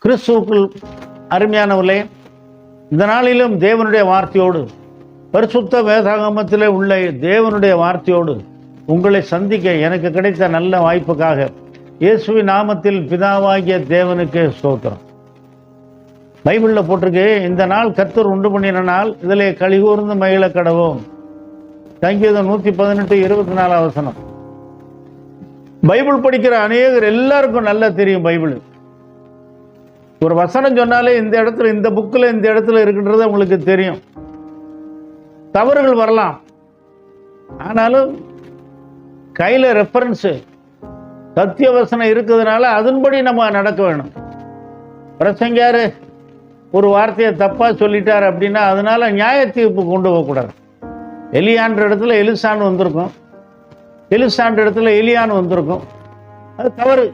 கிறிஸ்துவுக்குள் அருமையானவர்களே, இந்த நாளிலும் தேவனுடைய வார்த்தையோடு, பரிசுத்த வேதாகமத்திலே உள்ள தேவனுடைய வார்த்தையோடு உங்களை சந்திக்க எனக்கு கிடைத்த நல்ல வாய்ப்புக்காக இயேசுவின் நாமத்தில் பிதாவாகிய தேவனுக்கு ஸ்தோத்திரம். பைபிளில் போட்டிருக்கு, இந்த நாள் கர்த்தர் உண்டு பண்ணின நாள், இதிலே கலிகூர்ந்து மகிழ கடவோம். சங்கீதம் 118:24 வசனம். பைபிள் படிக்கிற அநேகர் எல்லாருக்கும் நல்லா தெரியும். பைபிள் ஒரு வசனம் சொன்னாலே இந்த இடத்துல, இந்த புக்கில் இந்த இடத்துல இருக்கின்றது உங்களுக்கு தெரியும். தவறுகள் வரலாம், ஆனாலும் கையில் ரெஃபரன்ஸு சத்திய வசனம் இருக்கிறதுனால அதன்படி நம்ம நடக்க வேணும். பிரசங்கியார் ஒரு வார்த்தையை தப்பாக சொல்லிட்டார் அப்படின்னா அதனால நியாய தீர்ப்பு கொண்டு போகக்கூடாது. எலியான்ற இடத்துல எலிசான்னு வந்திருக்கும், எலிசான்ற இடத்துல எலியான்னு வந்திருக்கும். அது தவறு.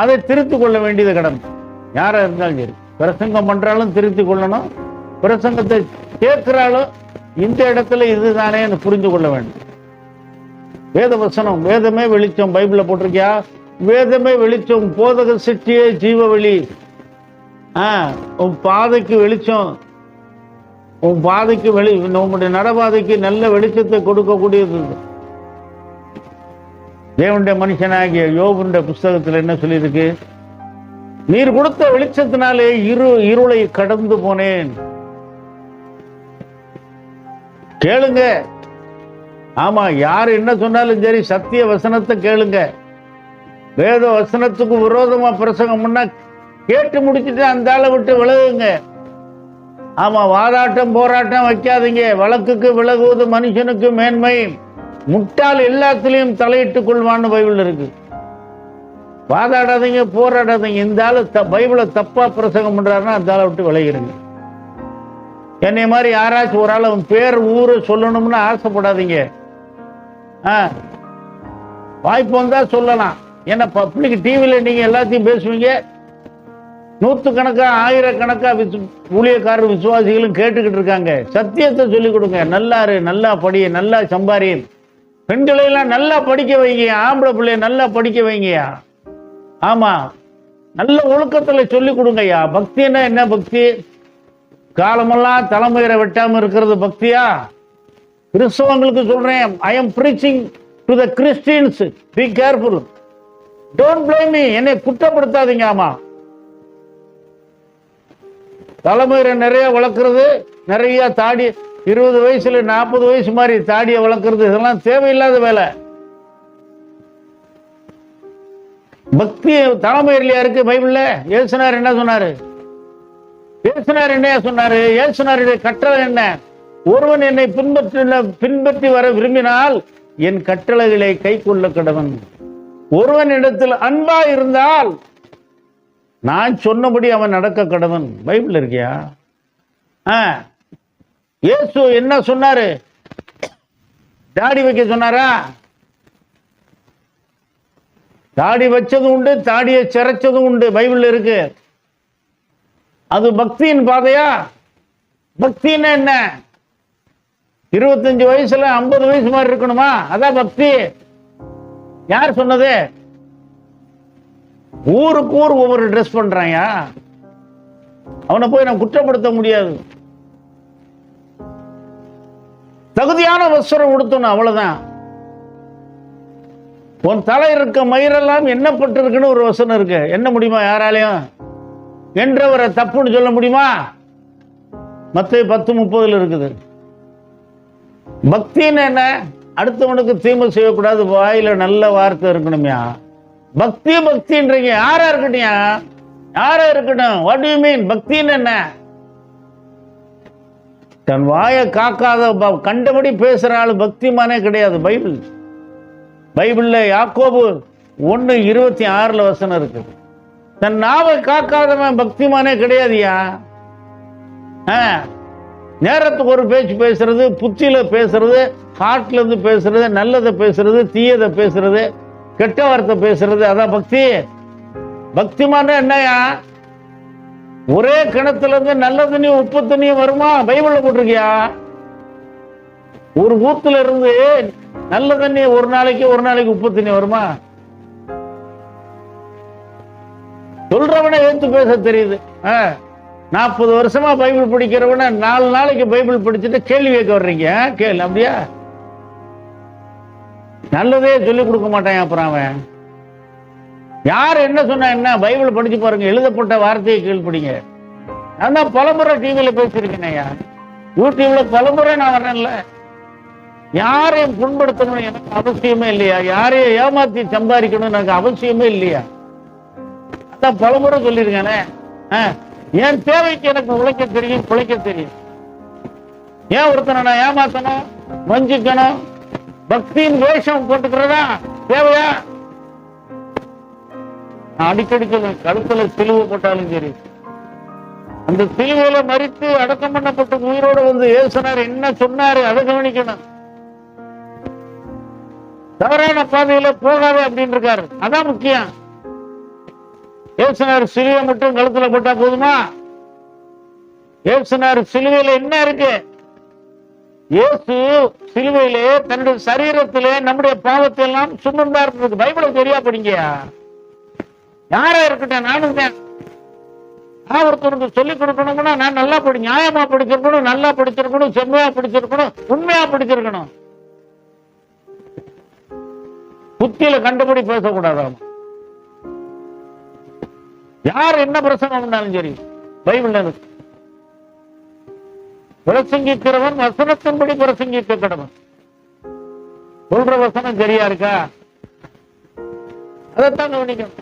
அதை திருத்திக் கொள்ள வேண்டியது கடமை. யாராக இருந்தாலும் சரி, பிரசங்கம் பண்ணுறாலும் திருத்திக் கொள்ளணும், பிரசங்கத்தை கேட்கிறாலும் இந்த இடத்துல இதுதானே புரிந்து கொள்ள வேண்டும். வேத வசனம், வேதமே வெளிச்சம். பைபிளில் போட்டிருக்கியா, வேதமே வெளிச்சம், போதக சிற்றியே ஜீவ வெளி. உன் பாதைக்கு வெளிச்சம், உன் பாதைக்கு உன்னுடைய நடபாதைக்கு நல்ல வெளிச்சத்தை கொடுக்கக்கூடியது. தேவனுடைய மனுஷனாகிய யோபுடைய புஸ்தகத்தில் என்ன சொல்லியிருக்கு? நீர் கொடுத்த வெளிச்சத்தினாலே இருளை கடந்து போனேன். கேளுங்க. ஆமா, யார் என்ன சொன்னாலும் சரி, சத்திய வசனத்தை கேளுங்க. வேத வசனத்துக்கு விரோதமா பிரசங்கம் பண்ணா கேட்டு முடிச்சுட்டு அந்த ஆளை விட்டு விலகுங்க. ஆமா, வாதாட்டம் போராட்டம் வைக்காதீங்க. வழக்குக்கு விலகுவது மனுஷனுக்கு மேன்மை, முட்டாள் எல்லாத்திலையும் தலையிட்டுக் கொள்வான்னு பைபிள் இருக்கு. வாதாடாதீங்க, போராடாதீங்க. இந்த ஆளு பைபிளை தப்பா பிரசங்கம் பண்றாருன்னா அந்த ஆளை விட்டு விலகிடுங்க. என்னை மாதிரி யாராச்சும் ஒரு ஆள் அவன் பேர் ஊரு சொல்லணும்னு ஆசைப்படாதீங்க. வாய்ப்பு வந்தா சொல்லலாம். ஏன்னா பப்ளிக் டிவியில நீங்க எல்லாத்தையும் பேசுவீங்க, நூற்றுக்கணக்கா ஆயிரக்கணக்கா ஊழியக்காரர் விசுவாசிகளும் கேட்டுக்கிட்டு இருக்காங்க. சத்தியத்தை சொல்லிக் கொடுங்க. நல்லாரு, நல்லா படி, நல்லா சம்பாரி. பெண்களை எல்லாம் நல்லா படிக்க வைங்க, ஆம்பளை பிள்ளைய நல்லா படிக்க வைங்கயா. ஆமா, நல்ல ஒழுக்கத்துல சொல்லிக் கொடுங்கய்யா. பக்தின்னா என்ன? பக்தி காலமெல்லாம் தலைமுறை வெட்டாம இருக்கிறது பக்தியா? கிறிஸ்தவங்களுக்கு சொல்றேன், I am breaching to the Christians, be careful, don't blame me. என்னை குற்றப்படுத்தாதீங்க. ஆமா, தலைமுறை நிறைய வளர்க்கறது, நிறைய தாடி, 20 வயசுல 40 வயசு மாதிரி தாடியை வளர்க்கறது, இதெல்லாம் தேவையில்லாத வேலை. பக்தி தலைமுறையிலையா இருக்கு பைபிள்ல? இயேசுனார் என்ன சொன்னாரு? இயேசுனார் என்ன சொன்னாரு? இயேசுனாருடைய கட்டளை என்ன? ஒருவன் என்னை பின்பற்றி வர விரும்பினால் என் கட்டளைகளை கை கொள்ள கடவன். ஒருவன் இடத்தில் அன்பா இருந்தால் நான் சொன்னபடி அவன் நடக்க கடவன். பைபிள் இருக்கியா? இயேசு என்ன சொன்னாரு? தாடி வைக்க சொன்னாரா? தாடி வச்சதும் உண்டு, தாடியை சிறைச்சதும் உண்டு. பைபிள் இருக்கு. அது பக்தியின் பாதையா? பக்தின்னு என்ன? 25 வயசுல 50 வயசு மாதிரி இருக்கணுமா? அதான் பக்தி? யார் சொன்னது? ஊருக்கு ஊர் ஒவ்வொரு ட்ரெஸ் பண்றாங்க. அவனை போய் நான் குற்றப்படுத்த முடியாது. தகுதியான வஸ்திரம் உடுத்தணும், அவ்வளவுதான். உன் தலை இருக்க மயிரெல்லாம் எண்ணப்பட்டிருக்குன்னு ஒரு வசனம் இருக்கு. என்ன முடியுமா யாராலையும்? என்றவரை தப்புன்னு சொல்ல முடியுமா? மத்தேயு 10:30 இருக்குது. பக்தின்னு என்ன? அடுத்தவனுக்கு தீமை செய்யக்கூடாது, வாயில நல்ல வார்த்தை இருக்கணும்யா. பக்தி பக்தின்றீங்க. யாரா இருக்கட்டும், யாரா இருக்கட்டும். What do you mean? பக்தின்னு என்ன? தன் வாயை காக்காத கண்டபடி பேசுற ஆளு பக்திமானே கிடையாது. பைபிள்ல யாக்கோபு 1:26 வசனம் இருக்கு. தன் நாவை காக்காதவன் பக்திமானே கிடையாதுயா. நேரத்துக்கு ஒரு பேச்சு பேசுறது, புத்தியில பேசுறது, ஹார்ட்ல இருந்து பேசுறது, நல்லதை பேசுறது, தீயதை பேசுறது, கெட்ட வார்த்தை பேசுறது, அதான் பக்தி. பக்திமான என்னையா? ஒரே கிணத்துல இருந்து நல்ல தண்ணியும் உப்பு தண்ணியும் வருமா? பைபிள்ல போட்டிருக்கியா? ஒரு ஊத்துல இருந்து நல்ல தண்ணி ஒரு நாளைக்கு உப்பு தண்ணி வருமா? சொல்றவனை ஏத்து பேச தெரியுது. 40 வருஷமா பைபிள் படிக்கிறவன 4 நாளைக்கு பைபிள் படிச்சுட்டு கேள்வி கேட்க வர்றீங்க. கேள்வி அப்படியா? நல்லதே சொல்லி கொடுக்க மாட்டான். அப்புறம் அவன் யார் என்ன சொன்னா என்ன? பைபிள் படிச்சு பாருங்க, எழுதப்பட்ட வார்த்தையை கீழ்படிங்க. நான் பலமுறை டிவியில பேசியிருக்கேன், யூடியூப்ல பலமுறை நான் வரேன்ல. யாரையும் புண்படுத்தணும் எனக்கு அவசியமே இல்லையா? யாரையும் ஏமாத்தி சம்பாதிக்கணும் எனக்கு அவசியமே இல்லையா? அதான் பலமுறை சொல்லியிருக்கானே. என் தேவைக்கு எனக்கு உழைக்க தெரியும், பிழைக்க தெரியும். ஏன் ஒருத்தனை நான் ஏமாத்தணும், வஞ்சிக்கணும், பக்தியின் வேஷம் போட்டுக்கிறதா தேவையா? அடிக்கடி கழுத்துல சிலுவை போட்டாலும் சரி, அந்த சிலுவையில மறித்து அடக்கம் பண்ணப்பட்ட உயிரோட வந்து ஏசுனார் என்ன சொன்னாரு அதை கவனிக்கணும். தவறான பாதையில போகாத அப்படின்னு இருக்காரு, அதான் முக்கியம். ஏசுனார் சிலுவை மட்டும் கழுத்துல போட்டா போதுமா? ஏசுனார் சிலுவையில என்ன இருக்கு? இயேசு சிலுவையிலே தன்னுடைய சரீரத்திலே நம்முடைய பாவத்தை எல்லாம் சுமந்தார். பைபிளை சரியா படிங்கயா. யாரா இருக்கட்டும், நானும் தான். நான் ஒருத்தருக்கு சொல்லிக் கொடுக்கணும்னா நான் நல்லா நியாயமா படிச்சிருக்கணும், நல்லா படிச்சிருக்கணும், செம்மையா படிச்சிருக்கணும், உண்மையா படிச்சிருக்கணும். புத்தியில கண்டுபடி பேசக்கூடாது. யார் என்ன பிரசங்கம் பண்ணாலும் சரி பைபிள்ல இருக்கு. பிரசங்கிக்கிறவன் வசனத்தின்படி பிரசங்கிக்க கடவன். சொல்ற வசனம் சரியா இருக்கா? அதைத்தான் கவனிக்கணும்.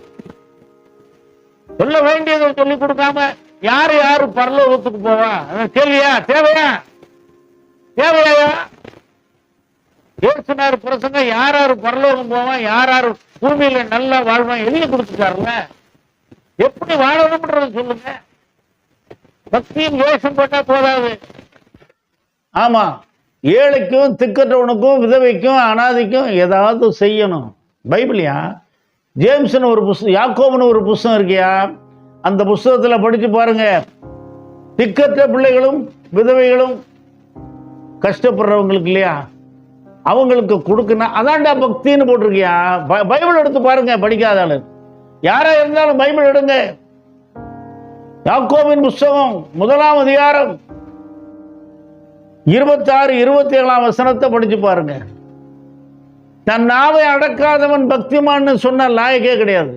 சொல்ல வேண்டியதை சொல்லிக் கொடுக்காம யாரு யாரு பரலோகத்துக்கு போவா? கேள்வியா? தேவையா? தேவையா? ஏசுனார் பிரசங்க யார் யாரு பரலோகம் போவான், யார் யாரு பூமியில நல்லா வாழ்வான் எழுதி கொடுத்துட்டாருல. எப்படி வாழணும்ன்றது சொல்லுங்க. பக்தியும் வேஷம் போட்டா போதாது. ஆமா, ஏழைக்கும் திக்கற்றவனுக்கும் விதவைக்கும் அனாதைக்கும் ஏதாவது செய்யணும். பைபிளியா ஜேம்ஸ்னு ஒரு புஸ்தகம், யாக்கோபுன்னு ஒரு புஸ்தகம் இருக்கியா, அந்த புஸ்தகத்துல படிச்சு பாருங்க. திக்கற்ற பிள்ளைகளும் விதவைகளும் கஷ்டப்படுறவங்களுக்கு இல்லையா, அவங்களுக்கு கொடுக்கணும். அதான்டா பக்தின்னு போட்டிருக்கியா. பைபிள் எடுத்து பாருங்க, படிக்காத ஆளு யாரா இருந்தாலும் பைபிள் எடுங்க. யாக்கோபின் புஸ்தகம் 1ஆம் அதிகாரம் 26, 27 வசனத்தை படிச்சு பாருங்க. தன் நாவை அடக்காதவன் பக்திமான்னு சொன்ன லாயக்கே கிடையாது.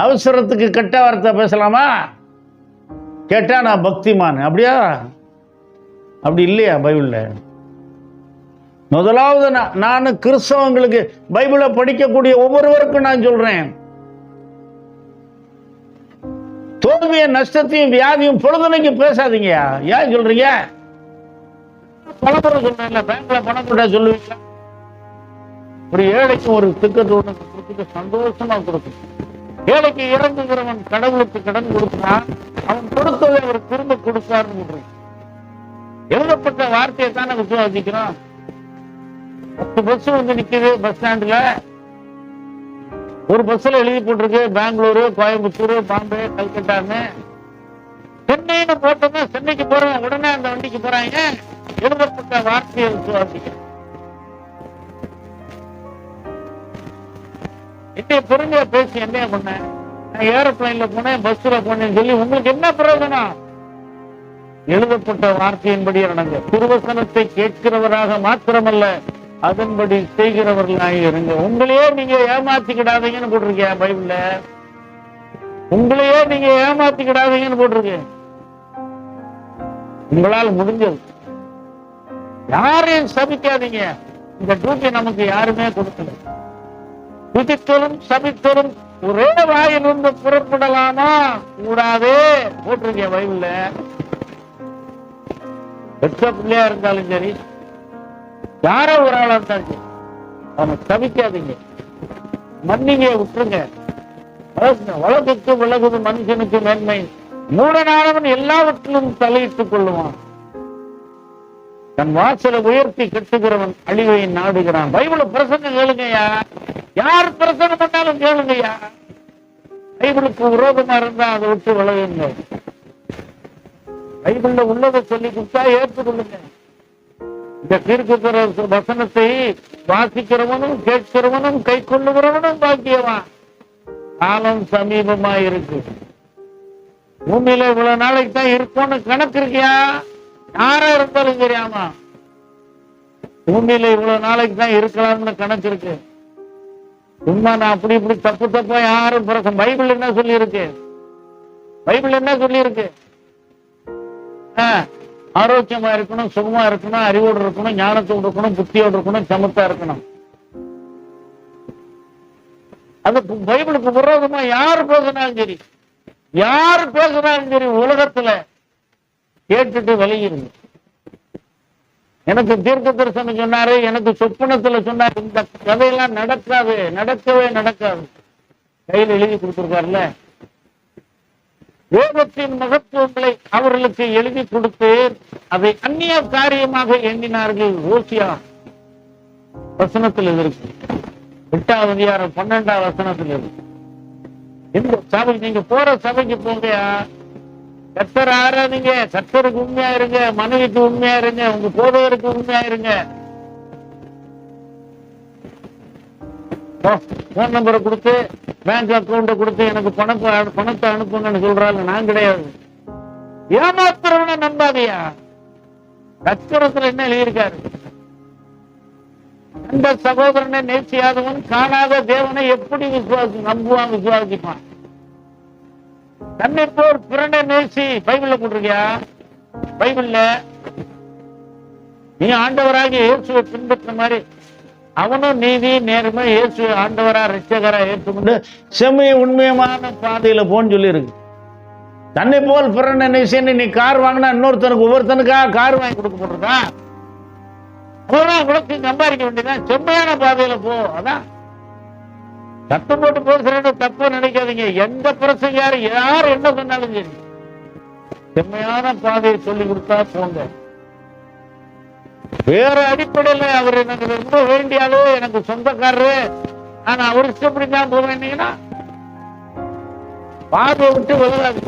அவசரத்துக்கு கெட்ட வார்த்தை பேசலாமா? கேட்டா நான் பக்திமான் அப்படியா? அப்படி இல்லையா பைபிள்ல? முதலாவது நான் கிறிஸ்தவங்களுக்கு பைபிளை படிக்கக்கூடிய ஒவ்வொருவருக்கும் நான் சொல்றேன், தோல்வியை நஷ்டத்தையும் வியாதியும் பொழுதுனைக்கு பேசாதீங்க. ஏன் சொல்றீங்க? பணப்பட சொல்றேன்ல, பேங்க்ல பணம் போட்டா சொல்லுவீங்களா? ஒரு ஏழைக்கு ஒரு திக்கத்தோடு கொடுத்துட்டு சந்தோஷமா கொடுக்கும். ஏழைக்கு இறங்குகிறவன் கடவுளுக்கு கடன் கொடுக்கிறான், அவன் கொடுத்ததை அவர் திரும்ப கொடுத்தாருன்னு எழுதப்பட்ட வார்த்தையை தானே விசுவாசிக்கிறோம். 10 பஸ் வந்து நிக்குது பஸ் ஸ்டாண்ட்ல. ஒரு பஸ்ல எழுதி போட்டிருக்கு பெங்களூரு, கோயம்புத்தூர், பாம்பே, கல்கட்டான்னு. சென்னைன்னு போட்டோம்னா சென்னைக்கு போறோம், உடனே அந்த வண்டிக்கு போறாங்க. எழுதப்பட்ட வார்த்தையை விசுவாசிக்கிறோம். என்னைய பொறுமையா பேசி என்ன பண்ண, நான் ஏரோப்ளைன்ல போனேன், பஸ்ல போனேன்னு சொல்லி உங்களுக்கு என்ன பிரயோஜனம்? எழுதப்பட்ட வார்த்தையின்படி நடங்க. திருவசனத்தை கேட்கிறவராக மாத்திரமல்ல, அதன்படி செய்கிறவர்களாக இருங்க. உங்களையே நீங்க ஏமாத்திக்கிடாதீங்கன்னு போட்டிருக்கியா பைபிள்ல. உங்களையே நீங்க ஏமாத்திக்கிடாதீங்கன்னு போட்டிருக்கு. உங்களால் முடிஞ்சது. யாரையும் சபிக்காதீங்க. இந்த டியூட்டி நமக்கு யாருமே கொடுக்கல. விதித்தலும் சபித்தலும் ஒரே வாயிலிருந்து புறப்படலாமா? கூடாதே போட்டிருக்கேன் பைபிள்ல. பெற்ற பிள்ளையா இருந்தாலும் சரி, யாரோ ஒரு ஆளா இருந்தாலும் சரி, அவனை சபிக்காதீங்க, மன்னிங்க, விட்டுருங்க. வழக்குக்கு விலகுது மனுஷனுக்கு மேன்மை, மூடனானவன் எல்லாவற்றிலும் தலையிட்டுக் கொள்ளுவான். தன் வாசலை உயர்த்தி கட்டுகிறவன் அழிவை நாடுகிறான். பைபிள பிரசங்கம் கேளுங்கய்யா, யார் பிரசங்கம் பண்ணாலும் கேளுங்கய்யா. பைபிளுக்கு விரோதமா இருந்தா அதை விட்டு விலகுங்க. பைபிள்ல உள்ளதை சொல்லி கொடுத்தா ஏற்றுக்கொள்ளுங்க. இந்த தீர்க்க வசனத்தை வாசிக்கிறவனும் கேட்கிறவனும் கை கொள்ளுகிறவனும் பாக்கியவான். காலம் சமீபமா இருக்கு. பூமியில இவ்வளவு நாளைக்கு தான் இருக்கும்னு கணக்கு இருக்கியா? யாரா இருந்தாலும் தெரியாமா, பூமியில இவ்வளவு நாளைக்கு தான் இருக்கலாம்னு கணக்கு இருக்கு. சும்மா நான் அப்படி இப்படி தப்பு தப்பா யாரும் பிறக்க. பைபிள் என்ன சொல்லி இருக்கு? பைபிள் என்ன சொல்லி இருக்கு? ஆரோக்கியமா இருக்கணும், சுகமா இருக்கணும், அறிவோடு இருக்கணும், ஞானத்தோடு இருக்கணும், புத்தியோடு இருக்கணும், சமத்தா இருக்கணும். அது பைபிளுக்கு விரோதமா யாரு பேசினாலும் சரி, யாரு பேசினாலும் சரி, உலகத்துல கேட்டுட்டு விலகிருங்க. எனக்கு தீர்க்க தரிசனம் சொன்னாரு, எனக்கு சொப்பனத்துல சொன்னாரு. இந்த கதையெல்லாம் நடக்காது, நடக்கவே நடக்காது. கையில் எழுதி கொடுத்திருக்காருல்ல, வேதத்தின் மகத்துவங்களை அவர்களுக்கு எழுதி கொடுத்து அதை அந்நிய காரியமாக எண்ணினார்கள். ஓசியா வசனத்தில் இருக்கு, 8வது அதிகாரம் 12வது வசனத்தில் இருக்கு. இந்த சபை, நீங்க போற சபைக்கு போங்கயா, கர்த்தர் ஆராதிங்க, கர்த்தருக்கு உண்மையா இருங்க, மனைவிக்கு உண்மையா இருங்க, உங்க போதவருக்கு உண்மையா இருங்க. போன் நம்பரை கொடுத்து, பேங்க் அக்கௌண்ட கொடுத்து எனக்கு பணத்தை அனுப்புங்கன்னு சொல்றாங்க. நான் கிடையாது. ஏமாத்துறவன நம்பாதியா. கர்த்தரத்துல என்ன எழுதியிருக்காரு? அந்த சகோதரனை நேசியாதவன் காணாத தேவனை எப்படி நம்புவான், விசுவாசிப்பான்? தன்னை போர் பிறனை நேசி பைபிள்ல போட்டிருக்கியா? பைபிள்ல நீ ஆண்டவராகி இயேசுவை பின்பற்ற மாதிரி அவனும் நீதி நேர்மை இயேசு ஆண்டவரா ரட்சகரா ஏற்றுக்கொண்டு செம்மைய உண்மையமான பாதையில போன்னு சொல்லி இருக்கு. தன்னை போல் பிறனை நேசின்னு நீ கார் வாங்கினா இன்னொருத்தனுக்கு ஒவ்வொருத்தனுக்காக கார் வாங்கி கொடுக்க போடுறதா? உனக்கு சம்பாதிக்க வேண்டியதான். செம்மையான பாதையில போ. அதான் சத்தம் போட்டு பேசுறது தப்பு நினைக்காதீங்க. எந்த பிரசங்க யார் என்ன சொன்னாலும் சரி, செம்மையான பாதையை சொல்லி கொடுத்தா போங்க. வேற அடிப்படையில அவர் எனக்கு ரொம்ப வேண்டியாலோ, எனக்கு சொந்தக்காரரு, ஆனா அவர் இஷ்டப்படி தான் போக வேண்டிங்கன்னா பாதையை விட்டு விலகாது.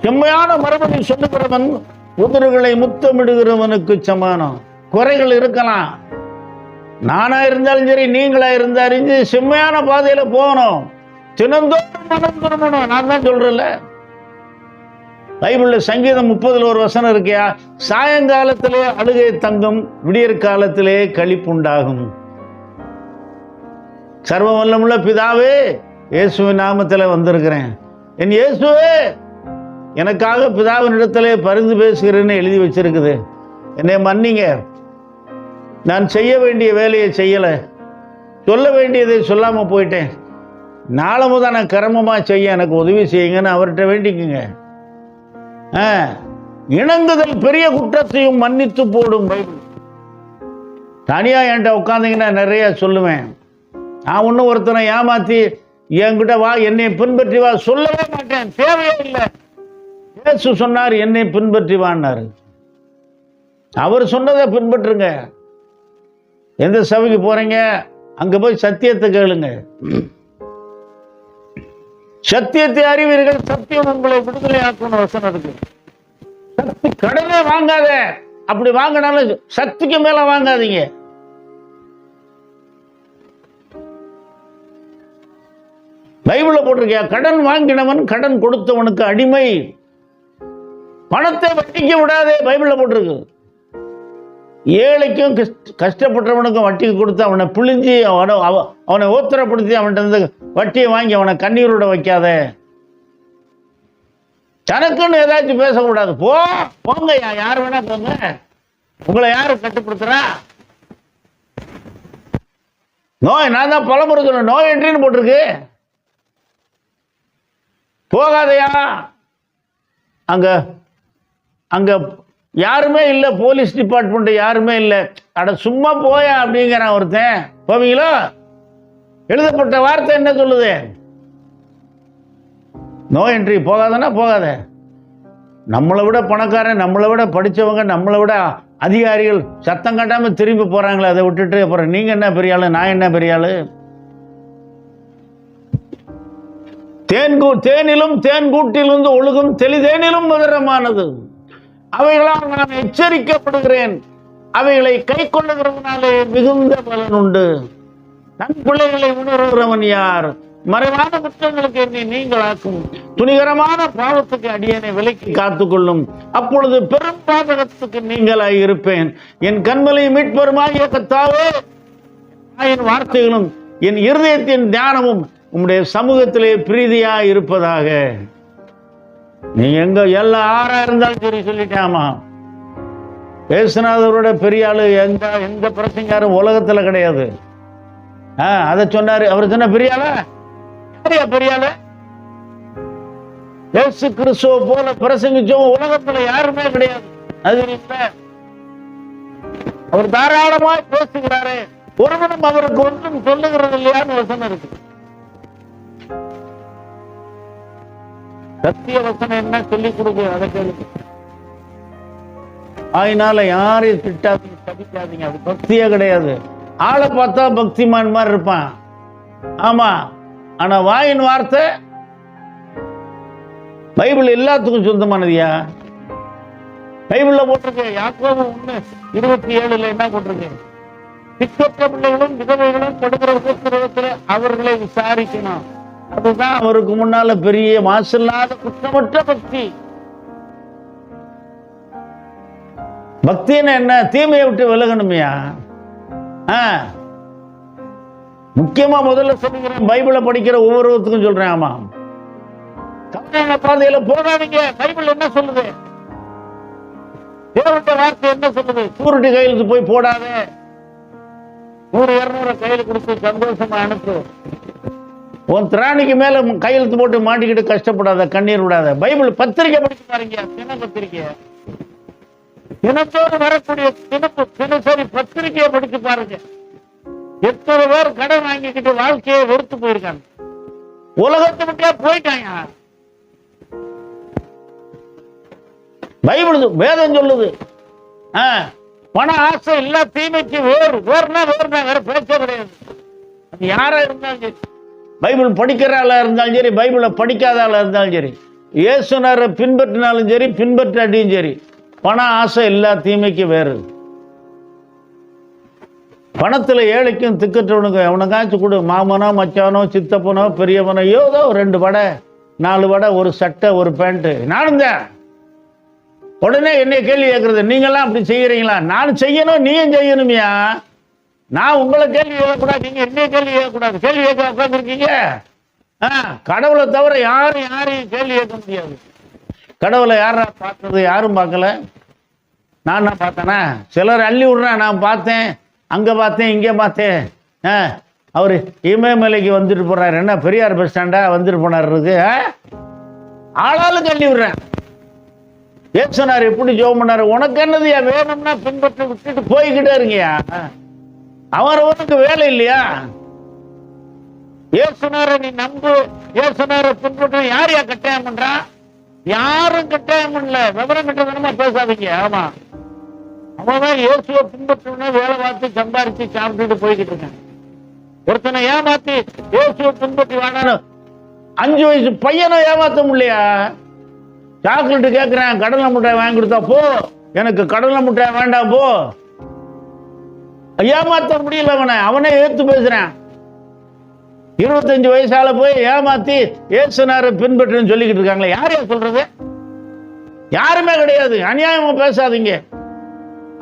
செம்மையான மரபணி சொல்லுகிறவன் உதறுகளை முத்தமிடுகிறவனுக்கு சமானம். குறைகள் இருக்கலாம், நானா இருந்தாலும் சரி, நீங்களா இருந்தாலும் சரி, செம்மையான பாதையில போகணும். தினந்தோறும் மனம் திரும்பணும். நான் தான் சொல்றேன்ல, பைபிள்ல சங்கீதம் 30ல் ஒரு வசனம் இருக்கியா? சாயங்காலத்திலே அழுகை தங்கும், விடியற் காலத்திலே களிப்புண்டாகும். சர்வ வல்லமுள்ள பிதாவே, இயேசுவின் நாமத்தில் வந்திருக்கிறேன். என் இயேசுவே, எனக்காக பிதாவின் இடத்திலே பரிந்து பேசுகிறேன்னு எழுதி வச்சிருக்குது. என்னை மன்னிங்க, நான் செய்ய வேண்டிய வேலையை செய்யலை, சொல்ல வேண்டியதை சொல்லாம போயிட்டேன். நாளை முதல் நான் கிரமமா செய்ய எனக்கு உதவி செய்யுங்கன்னு அவர்கிட்ட வேண்டிக்குங்க. இணங்குதல் பெரிய குற்றத்தையும் மன்னித்து போடும். பைபிள் தனியா என்கிட்ட உட்காந்தீங்கன்னா நிறைய சொல்லுவேன். நான் ஒன்னும் ஒருத்தனை ஏமாத்தி என்கிட்ட வா, என்னை பின்பற்றி வா சொல்லவே மாட்டேன். தேவையே இல்லை. இயேசு சொன்னார், என்னை பின்பற்றி வான்னாரு. அவர் சொன்னதை பின்பற்றுங்க. எந்த சபைக்கு போறீங்க, அங்க போய் சத்தியத்தை கேளுங்க. சத்தியத்தை அறிவீர்கள், சத்தியம் உங்களை விடுதலை ஆக்கணும் வசனம் இருக்கு. சக்தி கடனே வாங்காத. அப்படி வாங்கினாலும் சக்திக்கு மேல வாங்காதீங்க. பைபிள்ல போட்டிருக்கியா? கடன் வாங்கினவன் கடன் கொடுத்தவனுக்கு அடிமை. பணத்தை வட்டிக்க விடாதே, பைபிள்ல போட்டிருக்கு. ஏழைக்கும் கஷ்டப்பட்டவனுக்கும் வட்டிக்கு கொடுத்து அவனை பிழிஞ்சி அவனை ஓத்திரப்படுத்தி அவன்கிட்ட வட்டியை வாங்கி அவனை கண்ணீரோட வைக்காத. தனக்குன்னு ஏதாச்சும் பேசக்கூடாது. போங்க, யார் வேணா போங்க. உங்களை யாரு கட்டுப்படுத்துறா? நோய், நான் தான் பலமுறை சொன்னேன், நோய் என்றின்னு போட்டிருக்கு. போகாதையா? அங்க அங்க யாருமே இல்லை, போலீஸ் டிபார்ட்மெண்ட் யாருமே இல்லை. அட சும்மா போயா அப்படிங்கிறான் ஒருத்தன். போவீங்களோ? எழுதப்பட்ட வார்த்தை என்ன சொல்லுது? No entry. போகாதன்னா போகாத. நம்மளை விட பணக்காரன், நம்மளை விட படித்தவங்க, நம்மளை விட அதிகாரிகள் சத்தம் காட்டாம திரும்பி போறாங்களே, அதை விட்டுட்டு அப்புறம் நீங்க என்ன பெரிய ஆளு, நான் என்ன பெரிய ஆளு? தேனிலும் தேன் கூட்டிலிருந்து ஒழுகும் தெளிதேனிலும் மதுரமானது. அவைகளால் நான் எச்சரிக்கப்படுகிறேன். அவைகளை கை கொள்ளுகிறதுனாலே மிகுந்த பலன் உண்டு. தன் பிள்ளைகளை உணர்கிறவன் யார்? மறைவான குற்றங்களுக்கு என்னை நீங்களாக்கும், துணிகரமான பாவத்துக்கு அடியனை விலைக்கு காத்துக்கொள்ளும். அப்பொழுது பெரும் பாதகத்துக்கு நீங்களாய் இருப்பேன். என் கண்மலை மீட்பெருமாகிய கர்த்தாவே, என் வார்த்தைகளும் என் இருதயத்தின் தியானமும் உம்முடைய சமூகத்திலே பிரீதியா இருப்பதாக. நீ எங்க எல்லா ஆறா இருந்தாலும் சரி சொல்லிட்டாமா. பேசுனாதவரோட பெரிய ஆளு எந்த பிரசங்காரும் உலகத்துல கிடையாது. அதை சொன்னாரு. அவர் சொன்ன பெரிய ஆளா? பெரிய ஆளு இயேசு கிறிஸ்துவ போல பிரசங்கிச்சவங்க உலகத்துல யாருமே கிடையாது. அது அவர் தாராளமாய் பேசுகிறாரு. ஒருவனும் அவருக்கு ஒன்றும் சொல்லுகிறது இல்லையான்னு வசனம் இருக்கு. சத்திய வசனம் என்ன சொல்லி கொடுக்கு, அதை கேளுங்க. அதனால யாரையும் திட்டாதீங்க, தவிக்காதீங்க. அது பக்தியே கிடையாது. ஆளை பார்த்தா பக்திமான் மாதிரி இருப்பான், ஆமா. ஆனா வாயின் வார்த்தை பைபிள் எல்லாத்துக்கும் சொந்தமானதியா? பைபிள்ல போட்டிருக்கு. யாக்கோபு 1:27 என்ன போட்டிருக்கு? திக்கற்ற பிள்ளைகளும் விதவைகளும் படுகிற உபத்திரவத்தில் அவர்களை விசாரிக்கணும். அதுதான் அவருக்கு முன்னால பெரிய மாசில்லாத குற்றமற்ற பக்தி. பக்தின்னு என்ன? தீமையை விட்டு விலகணுமையா? முக்கியமா முதல்ல சொல்லுகிறேன், பைபிளை படிக்கிற ஒவ்வொருவருக்கும் சொல்றேன். ஆமா, தவறான பாதையில போகாதீங்க. பைபிள் என்ன சொல்லுது? தேவனுடைய வார்த்தை என்ன சொல்லுது? சூருட்டி கையெழுத்து போய் போடாத, 100-200 கையில கொடுத்து சந்தோஷமா அனுப்பு. உன் திராணிக்கு மேல கையெழுத்து போட்டு மாட்டிக்கிட்டு கஷ்டப்படாத, கண்ணீர் விடாத. பைபிள் பத்திரிகை படிச்சு பாருங்க, தின பத்திரிகை, தினத்தோடு வரக்கூடிய தினசரி பத்திரிகையை படிச்சு பாருங்க. எத்தனை பேர் கடன் வாங்கிக்கிட்டு வாழ்க்கையை வெறுத்து போயிருக்காங்க, உலகத்தை விட்டே போயிட்டாங்க. பைபிள் வேதம் சொல்லுது, பண ஆசை எல்லா தீமைக்கு வேறுனா வேற பேச்சே கிடையாது. யாரா இருந்தாலும் சரி, பைபிள் படிக்கிற ஆளா இருந்தாலும் சரி, பைபிளை படிக்காத ஆளா இருந்தாலும் சரி, இயேசுநாதரை பின்பற்றினாலும் சரி, பின்பற்றாட்டியும் சரி, பண ஆசை எல்லா தீமைக்கு வேறு. பணத்துல ஏழைக்கும் திக்கற்றவனுக்கு அவனுக்காச்சும் கொடு. மாமனோ மச்சானோ சித்தப்பனோ பெரியவனோ ஏதோ 2 வடை 4 வடை, ஒரு சட்டை, ஒரு பேண்ட். நானும் தான் உடனே என்னை கேள்வி கேட்கறது, நீங்கெல்லாம் அப்படி செய்யறீங்களா? நான் செய்யணும், நீயும் செய்யணுமியா? நான் உங்களை கேள்வி கேட்கக்கூடாது, நீங்க என்ன கேள்வி கேட்கக்கூடாது. கேள்வி கேட்க உட்காந்துருக்கீங்க. கடவுளை தவிர யாரையும் கேள்வி கேட்க முடியாது. கடவுளை யாரா பார்த்தது? யாரும் பார்க்கல. நான் தான் பார்த்தேனா? சிலர் அள்ளி விடுறேன், நான் பார்த்தேன், அங்க பார்த்தேன், இங்கே பார்த்தேன். அவரு இமயமலைக்கு வந்துட்டு போறாரு, என்ன பெரியார் பஸ் ஸ்டாண்டா வந்துட்டு போனார் இருக்கு. ஆளாளுக்கு அள்ளி விடுறேன். ஏசுனார் எப்படி ஜெபம் பண்ணாரு? உனக்கு என்னது வேணும்னா பின்பற்றி விட்டுட்டு போய்கிட்டே இருங்கயா. அவருக்கு வேலை இல்லையா? ஏசுனார நீ நம்பு, ஏசுனார பின்பற்ற. யார் கட்டாயம் பண்றா? யாரும் கட்டாயம் பண்ணல. விவரம் கட்டதனமா பேசாதீங்க. ஆமா, அவன் இயேசுவை பின்பற்றணும்னா வேலை பார்த்து சம்பாரிச்சு சாப்பிட்டுட்டு போய்கிட்டு இருக்கான். ஒருத்தனை ஏமாத்தி இயேசுவை பின்பற்றி வாங்க. 5 வயசு பையனை ஏமாத்த முடியலையா? சாக்லேட்டு கேட்கிறேன், கடலை முட்டாய் வாங்கி கொடுத்தா போ, எனக்கு கடலை முட்டாய் வேண்டாம் போ. ஏமாத்த முடியல அவனே ஏத்து பேசுறான். 25 வயசால போய் ஏமாத்தி இயேசுநாதரை பின்பற்றுன்னு சொல்லிக்கிட்டு இருக்காங்களே, யாரையா சொல்றது? யாருமே கிடையாது. அநியாயமா பேசாதீங்க.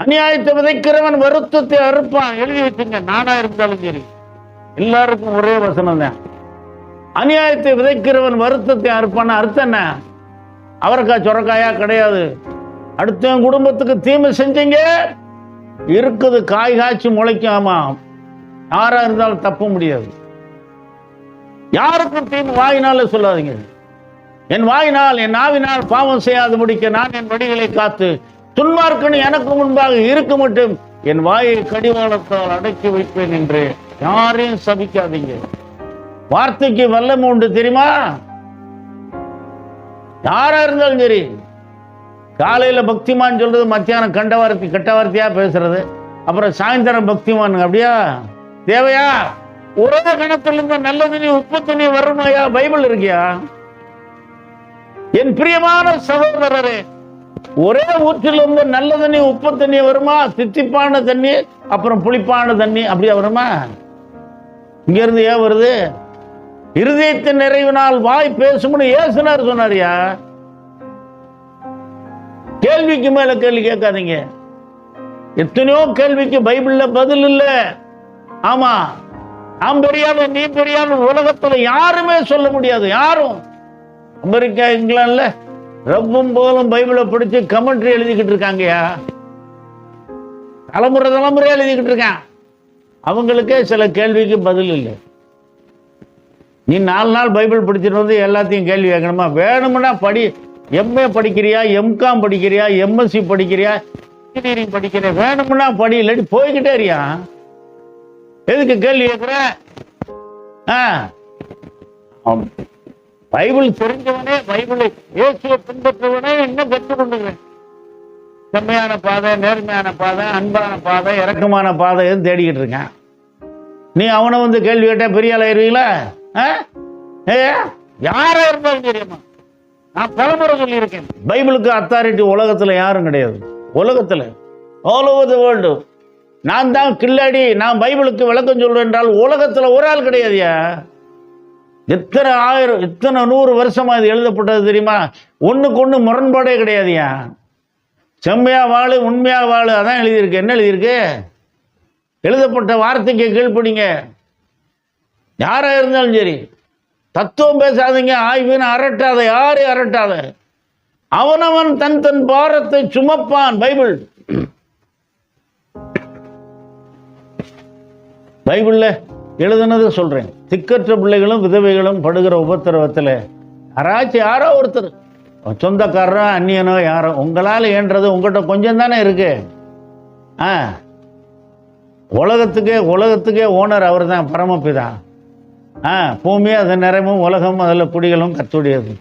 அநியாயத்தை விதைக்கிறவன் வருத்தத்தை அறுப்பான். எழுதி வச்சுங்க. நானா இருந்தாலும் சரி, எல்லாருக்கும் ஒரே வசனம் தான். அநியாயத்தை விதைக்கிறவன் வருத்தத்தை அறுப்பான். அர்த்தம் என்ன? அவரைக்காய் சொரக்காயா கிடையாது. அடுத்த குடும்பத்துக்கு தீமை செஞ்சீங்க, இருக்குது காய் காய்ச்சி முளைக்கும். ஆமா, யாரா இருந்தாலும் தப்ப முடியாது. யாருக்கும் தீமை வாயினால சொல்லாதீங்க. என் வாயினால் என் நாவினால் பாவம் செய்யாது முடிக்க நான் என் வடிகளை காத்து துன்மார்க்கன் எனக்கு முன்பாக இருக்க மட்டும் என் வாயை கடிவாளத்தால் அடக்கி வைப்பேன் என்று யாரையும் சபிக்காதீங்க. வார்த்தைக்கு வல்லமை உண்டு தெரியுமா? யாரா இருந்தாலும் சரி, காலையில பக்திமான் சொல்றது, மத்தியானம் கெட்ட வார்த்தையா பேசுறது, அப்புறம் சாயந்தரம் பக்திமான். அப்படியா தேவையா? ஒரே கணத்துல இருந்த நல்ல தண்ணி உப்பு தண்ணி வரணுமையா? பைபிள் இருக்கியா? என் பிரியமான சகோதரரே, ஒரே ஊற்றில் இருந்து நல்ல தண்ணி உப்பு தண்ணி வருமா, தித்திப்பான தண்ணி அப்புறம் புளிப்பான தண்ணி அப்படியே வருமா? இங்க இருந்து ஏன் வருது? இருதயத்தின் நிறைவினால் வாய் பேசும்னு ஏசுனார் சொன்னாரியா. கேள்விக்கு மேல கேள்வி கேட்காதீங்க. எத்தனையோ கேள்விக்கு பைபிள்ல பதில் இல்ல. ஆமா, நாம் பெரியாலும் நீ பெரியாலும் உலகத்துல யாருமே சொல்ல முடியாது. யாரும் அமெரிக்கா இங்கிலாந்துல ரப்பும் போலும் பைபிளை படிச்சு கமெண்ட்ரி எழுதிக்கிட்டு இருக்காங்கயா. தலைமுறை தலைமுறை எழுதிக்கிட்டு இருக்கான். அவங்களுக்கே சில கேள்விக்கு பதில் இல்லை. நீ 4 நாள் பைபிள் படிச்சுட்டு வந்து எல்லாத்தையும் கேள்வி கேட்கணுமா? வேணும்னா படி. எம்ஏ படிக்கிறியா, எம்காம் படிக்கிறியா, எம்எஸ்சி படிக்கிறியா, இன்ஜினியரிங் படிக்கிறியா, வேணும்னா படி, இல்லாட்டி போய்கிட்டே இருக்கியா. எதுக்கு கேள்வி கேட்கிற? பைபிள் தெரிஞ்சவனே, பைபிளை இயேசுவை பின்பற்றவனே இன்னும் கற்றுக் கொண்டுக்கிறேன். செம்மையான பாதை, நேர்மையான பாதை, அன்பான பாதை, இறக்கமான பாதை எதுவும் தேடிக்கிட்டு இருக்கேன். நீ அவனை வந்து கேள்வி கேட்டா பெரிய ஆள் ஆயிருவீங்களா? யாரா இருந்தாலும் தெரியுமா? நான் பலமுறை சொல்லியிருக்கேன், பைபிளுக்கு அத்தாரிட்டி உலகத்துல யாரும் கிடையாது. உலகத்துல ஆல் ஓவர் தி வேர்ல்டு நான் தான் கில்லாடி, நான் பைபிளுக்கு விளக்கம் சொல்றேன் என்றால் உலகத்துல ஒரு ஆள் கிடையாதுயா. எத்தனை 1000 எத்தனை 100 வருஷமா இது எழுதப்பட்டது தெரியுமா? ஒண்ணுக்கு ஒண்ணு முரண்பாடே கிடையாதுயா. செம்மையா வாழு, உண்மையா வாழு, அதான் எழுதியிருக்கு. என்ன எழுதியிருக்கு? எழுதப்பட்ட வார்த்தைக்கு கீழ்ப்படிங்க. யாரா இருந்தாலும் சரி. தத்துவம் பேசாதீங்க, ஆய்வுன்னு அரட்டாத, யாரையும் அரட்டாத. அவனவன் தன் தன் பாரத்தை சுமப்பான். பைபிள் பைபிள்ல எழுதுனது சொல்றேன். திக்கற்ற பிள்ளைகளும் விதவைகளும் படுகிற உபத்திரவத்தில் யாரோ ஒருத்தர், சொந்தக்காரரோ அந்நியனோ யாரோ, உங்களால் ஏன்றது உங்கள்கிட்ட கொஞ்சம் தானே இருக்கு. உலகத்துக்கே ஓனர் அவர் தான், பரமபிதா. பூமி அது நிறைமும், உலகம் அதில் குடிகளும் கத்துடையது.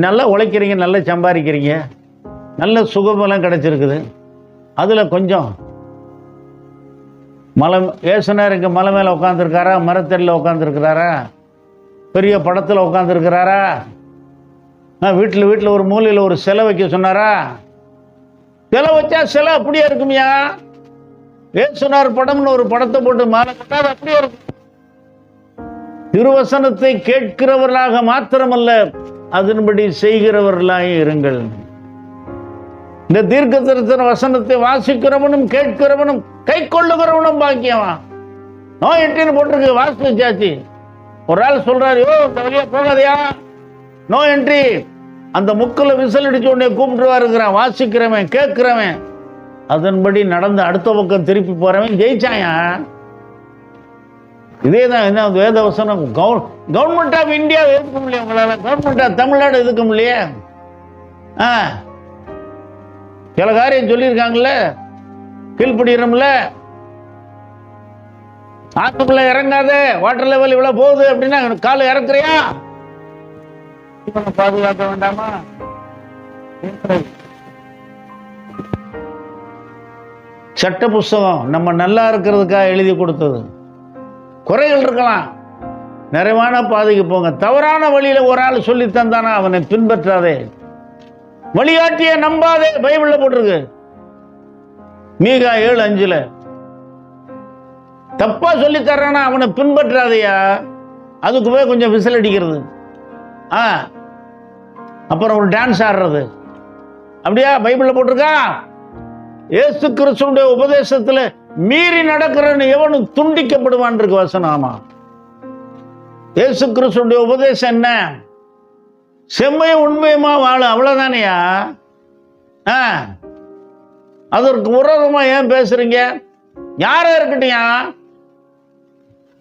நல்லா உழைக்கிறீங்க, நல்லா சம்பாதிக்கிறீங்க, நல்ல சுகபலம் கிடைச்சிருக்குது. அதில் கொஞ்சம் மலை ஏசுனார் இங்கே மலை மேலே உட்காந்துருக்காரா, மரத்தடியில் உட்காந்துருக்கிறாரா, பெரிய படத்தில் உட்காந்துருக்கிறாரா, வீட்டில் ஒரு மூலையில் ஒரு சிலை வைக்க சொன்னாரா? சிலை வச்சா சிலை அப்படியே இருக்குமியா? ஏசுனார் படம்னு ஒரு படத்தை போட்டு மாலை போட்டா அப்படியே இருக்கும். திருவசனத்தை கேட்கிறவர்களாக மாத்திரமல்ல, அதன்படி செய்கிறவர்களாக இருங்கள். இந்த தீர்க்கதரிசன வசனத்தை வாசிக்கிறவனும் கேட்கிறவனும் கை கொள்ளுகிறவனும் பாக்கியவன். நோ என்ட்ரின்னு போட்டிருக்கு, வாசிச்சாச்சு. ஒரு ஆள் சொல்றாரு, இந்த வழியா போகாதையா, நோ என்ட்ரி. அந்த முக்கில் விசில் அடிச்சு உடனே கூப்பிட்டுருவா இருக்கிறான். வாசிக்கிறவன், கேட்கிறவன், அதன்படி நடந்து அடுத்த பக்கம் திருப்பி போறவன் ஜெயிச்சாயா. இதேதான் என்ன வேத வசனம். கவர்மெண்ட் ஆஃப் இந்தியா எதுக்க முடியல உங்களால? கவர்மெண்ட் ஆஃப் தமிழ்நாடு எதுக்க முடியல? சில காரியம் சொல்லியிருக்காங்கல்ல, கீழ்படுகிறோம்ல. ஆத்துக்குள்ள இறங்காத, வாட்டர் லெவல் இவ்வளவு போகுது அப்படின்னா காலை இறக்குறியா? பாதுகாக்க வேண்டாமா? சட்ட புஸ்தகம் நம்ம நல்லா இருக்கிறதுக்காக எழுதி கொடுத்தது. குறைகள் இருக்கலாம், நிறைவான பாதைக்கு போங்க. தவறான வழியில ஒரு ஆள் சொல்லி தந்தானா அவனை பின்பற்றாதே. வழிகாட்டிய நம்பாதே, பைபிள்ல போட்டிருக்கு. மீகா 7:5 தப்பா சொல்லி தர்றானா அவனை பின்பற்றாதையா. அதுக்கு போய் கொஞ்சம் விசில் அடிக்கிறது, அப்புறம் ஒரு டான்ஸ் ஆடுறது, அப்படியா பைபிள்ல போட்டிருக்கா? இயேசு கிறிஸ்துவுடைய உபதேசத்துல மீறி நடக்கிறன்னு எவனும் துண்டிக்கப்படுவான் இருக்கு வசனம். ஆமா, இயேசு கிறிஸ்துவுடைய உபதேசம் என்ன? செம்மையும் உண்மையுமா வாழ, அவ்வளவுதானையா. அதற்கு விரோதமா ஏன் பேசுறீங்க? யாரா இருக்கட்டியா?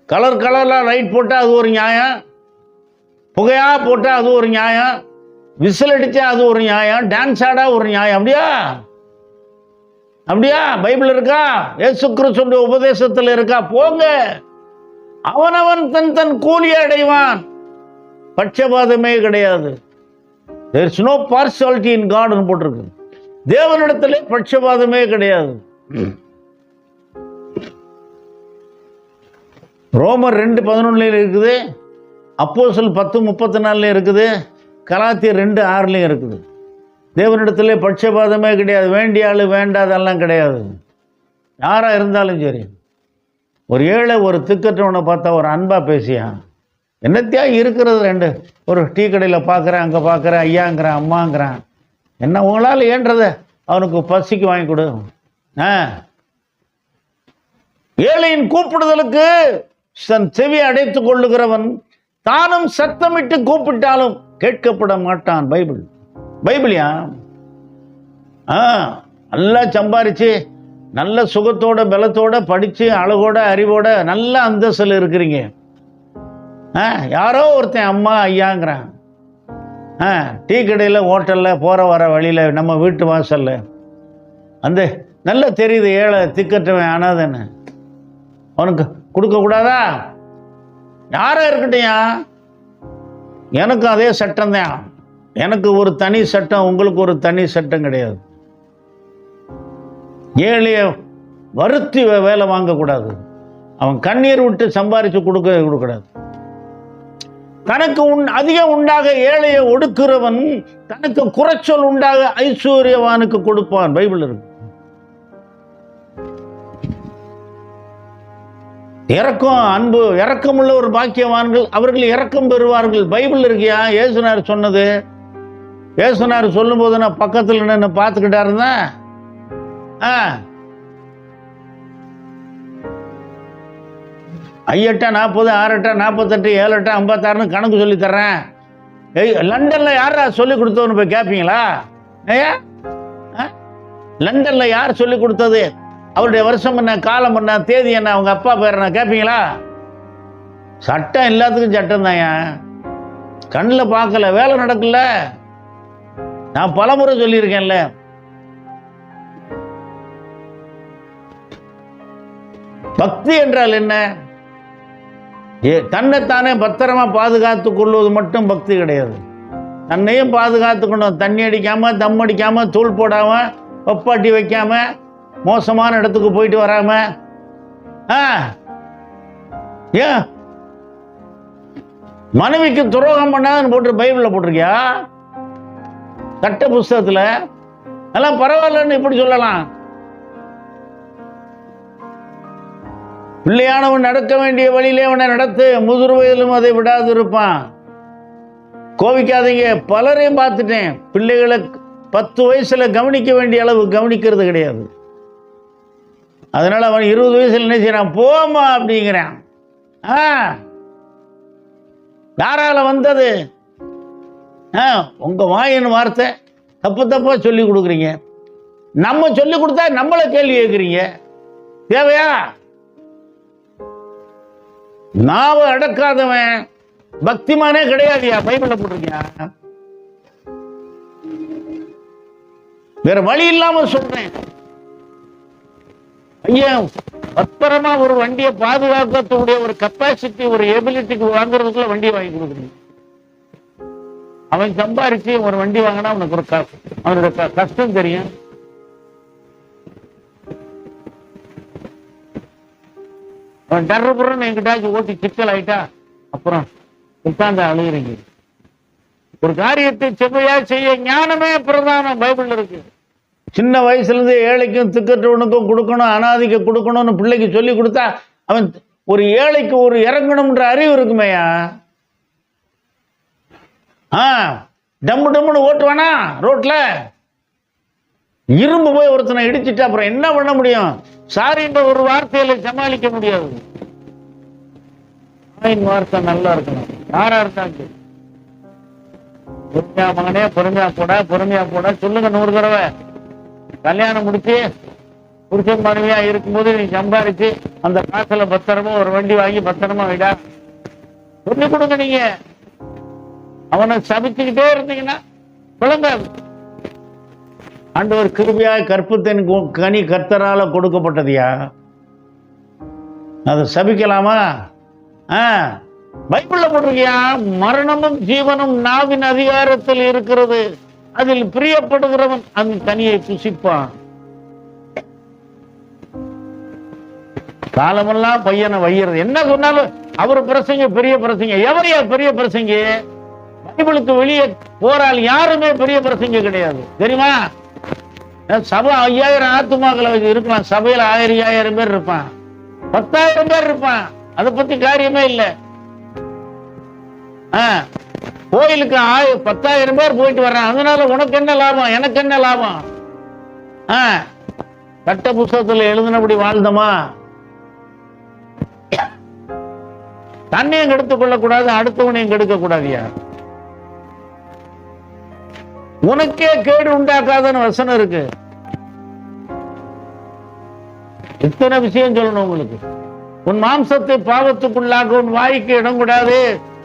கலர்ல லைட் போட்டா அது ஒரு நியாயம், புகையா போட்டா அது ஒரு நியாயம், விசில் அடிச்சா அது ஒரு நியாயம், டான்ஸ் ஆடா ஒரு நியாயம். அப்படியா பைபிள் இருக்கா? இயேசு கிறிஸ்துவின் உபதேசத்தில் இருக்கா? போங்க. அவனவன் தன் தன் கூலியை அடைவான். பட்சபாதமே கிடையாது. there is no partiality in God ன்னு போட்டிருக்கு. தேவனிடத்திலே பட்சபாதமே கிடையாது. ரோமர் 2:11 இருக்குது, அப்போஸ்தலர் 10:34 இருக்குது, கலாத்தியர் 2:6 இருக்குது. தேவனிடத்திலே பட்சபாதமே கிடையாது. வேண்டிய ஆளு வேண்டாதெல்லாம் கிடையாது. யாரா இருந்தாலும் சரி. ஒரு ஏழை ஒரு திக்கற்றவனை பார்த்தா ஒரு அன்பா பேசியான். என்னத்தையா இருக்கிறது ரெண்டு, ஒரு டீ கடையில் பார்க்குறேன், அங்கே பார்க்குறேன், ஐயாங்கிறான், அம்மாங்கிறான். என்ன உங்களால் ஏன்றத அவனுக்கு பசிக்கு வாங்கி கொடு. ஏழையின் கூப்பிடுதலுக்கு செவி அடைத்துக் கொள்ளுகிறவன் தானும் சத்தமிட்டு கூப்பிட்டாலும் கேட்கப்பட மாட்டான். பைபிளியா? நல்லா சம்பாரிச்சு நல்ல சுகத்தோட பலத்தோட படிச்சு அழகோட அறிவோட நல்ல அந்தஸ்தில் இருக்கிறீங்க. யாரோ ஒருத்தன் அம்மா ஐயாங்கிறான். டீ கடையில் ஹோட்டலில் போகிற வர வழியில் நம்ம வீட்டு வாசல்ல அந்த நல்லா தெரியுது ஏழை திக்கற்றவன் அனாதன்னு. அவனுக்கு கொடுக்கக்கூடாதா? யாரா இருக்கட்டையா, எனக்கு அதே சட்டம் தான். எனக்கு ஒரு தனி சட்டம், உங்களுக்கு ஒரு தனி சட்டம் கிடையாது. ஏழைய வருத்தி வேலை வாங்கக்கூடாது. அவன் கண்ணீர் விட்டு சம்பாரித்து கொடுக்கூடாது. தனக்கு அதிகம் உண்டாக ஏழையை ஒடுக்கிறவன் தனக்கு குறைச்சல் உண்டாக ஐஸ்வர்யவானுக்கு கொடுப்பான். பைபிள் இருக்கு. இரக்கம், அன்பு, இரக்கமுள்ள ஒரு பாக்கியவான்கள் அவர்கள் இரக்கம் பெறுவார்கள். பைபிள் இருக்கியா? ஏசுனார் சொன்னது. ஏசுனார் சொல்லும் போது நான் பக்கத்தில் நின்று பார்த்துக்கிட்டா இருந்தேன். ஐயட்டா 40, 6 48, 7 56 கணக்கு சொல்லி தர்றேன். லண்டன்ல யாரா சொல்லி கொடுத்தவன்னு போய் கேட்பீங்களா? லண்டன்ல யார் சொல்லி கொடுத்தது, அவருடைய வருஷம் என்ன, காலம் என்ன, தேதி என்ன, அவங்க அப்பா பேர் என்ன கேட்பீங்களா? சட்டம் எல்லாத்துக்கும் சட்டம் தான். கண்ணில் பார்க்கல, வேலை நடக்கல. நான் பலமுறை சொல்லியிருக்கேன்ல. பக்தி என்றால் என்ன? தன்னைத்தானே பத்திரமா பாதுகாத்து கொள்வது மட்டும் பக்தி கிடையாது. தன்னையும் பாதுகாத்துக்கணும். தண்ணி அடிக்காம, தம் அடிக்காம, தூள் போடாம, ஒப்பாட்டி வைக்காம, மோசமான இடத்துக்கு போயிட்டு வராம. ஏன் மனைவிக்கு துரோகம் பண்ணாதுன்னு போட்டு பைபிள்ல போட்டிருக்கியா? சட்ட புஸ்தகத்துல எல்லாம் பரவாயில்லன்னு இப்படி சொல்லலாம். பிள்ளையானவன் நடக்க வேண்டிய வழியிலே அவனை நடத்து, முதிர் வயதிலும் அதை விடாது இருப்பான். கோவிக்காதீங்க. பலரையும் பார்த்துட்டேன். பிள்ளைகளை 10 வயசுல கவனிக்க வேண்டிய அளவு கவனிக்கிறது கிடையாது. அதனால அவன் 20 வயசுல என்ன செய்யறான்? போமா அப்படிங்கிறான். யாரால வந்தது? உங்க வாயின் வார்த்தை தப்பா சொல்லி கொடுக்குறீங்க. நம்ம சொல்லி கொடுத்தா நம்மள கேள்வி கேட்குறீங்க. தேவையா? நாவ அடக்காதவன் பக்திமானே கிடையாதுயா. பைபிள்ல போட்டிருக்கியா? வேற வழி இல்லாம சொல்றேன். ஐயா, பத்திரமா ஒரு வண்டியை பாதுகாக்கக்கூடிய ஒரு கெப்பாசிட்டி, ஒரு எபிலிட்டிக்கு வாங்குறதுக்குள்ள வண்டியை வாங்கி கொடுக்குறீங்க. அவன் சம்பாரிச்சு ஒரு வண்டி வாங்கினா அவனுக்கு ஒரு அவனோட கஷ்டம் தெரியும். அவன் டர்றபுறன்னு என்கிட்டாச்சும் ஓட்டி சிக்கல் ஆயிட்டா அப்புறம் உட்கார்ந்து அழுகிறீங்க. ஒரு காரியத்தை செவ்வையா செய்ய ஞானமே பிரதானம். பைபிள் இருக்கு. சின்ன வயசுல இருந்து ஏழைக்கும் திக்கற்றவனுக்கும் கொடுக்கணும், அனாதிக்கு கொடுக்கணும்னு பிள்ளைக்கு சொல்லி கொடுத்தா அவன் ஒரு ஏழைக்கு ஒரு இறங்கணும்ன்ற அறிவு இருக்குமேயா. டம்மு டம்முன்னு ஓட்டுவானா ரோட்ல? இரும்பு போய் ஒருத்தனை இடிச்சுட்டு அப்புறம் என்ன பண்ண முடியும்? சாரின்ற ஒரு வார்த்தையில சமாளிக்க முடியாது. வார்த்தை நல்லா இருக்கணும். யாரா இருந்தாங்க பொறுமையா மகனே, பொறுமையா போட சொல்லுங்க 100 தடவை. கல்யாணம் முடிச்சு புருஷன் மனைவியா இருக்கும்போது நீ சம்பாரிச்சு அந்த காசுல பத்திரமா ஒரு வண்டி வாங்கி பத்திரமா வைடா சொல்லி கொடுங்க. நீங்க அவனை சபிச்சுக்கிட்டே இருந்தீங்கன்னா விளங்காது. ஆண்டவர் கிருபையாய் கற்பத்தின் கனி கர்த்தரால கொடுக்கப்பட்டதியா? அதை சபிக்கலாமா? பைபிள்ல போட்டிருக்கியா? மரணமும் ஜீவனும் நாவின் அதிகாரத்தில் இருக்கிறது, அதில் பிரியப்படுகிறவன் அந்த கனியை புசிப்பான். காலமெல்லாம் பையனை வையிறது. என்ன சொன்னாலும் அவர் பிரசங்க பெரிய பிரசங்க. எவரையா பெரிய பிரசங்க? பைபிளுக்கு வெளியே போறால் யாருமே பெரிய பிரசங்க கிடையாது தெரியுமா? சபை 5000 ஆத்துமாக்களை இருக்கலாம், சபையில 1000 பேர் இருப்பான், 10,000 பேர் இருப்பான், அதை பத்தி காரியமே இல்லை. கோயிலுக்கு 10,000 பேர் போயிட்டு வர்றான், அதனால உனக்கு என்ன லாபம், எனக்கு என்ன லாபம்? கட்ட புஸ்தகத்தில் எழுதினபடி வாழ்ந்தமா? தன்னையும் கெடுத்துக் கொள்ளக்கூடாது, அடுத்தவனையும் கெடுக்க கூடாதியா. உனக்கே கேடு உண்டாக்காதன்னு வசனம் இருக்கு. இத்தனை விஷயம் சொல்லணும் உங்களுக்கு. உன் மாம்சத்தை பாவத்துக்குள்ளாக உன் வாய்க்கு இடம் கூடாது,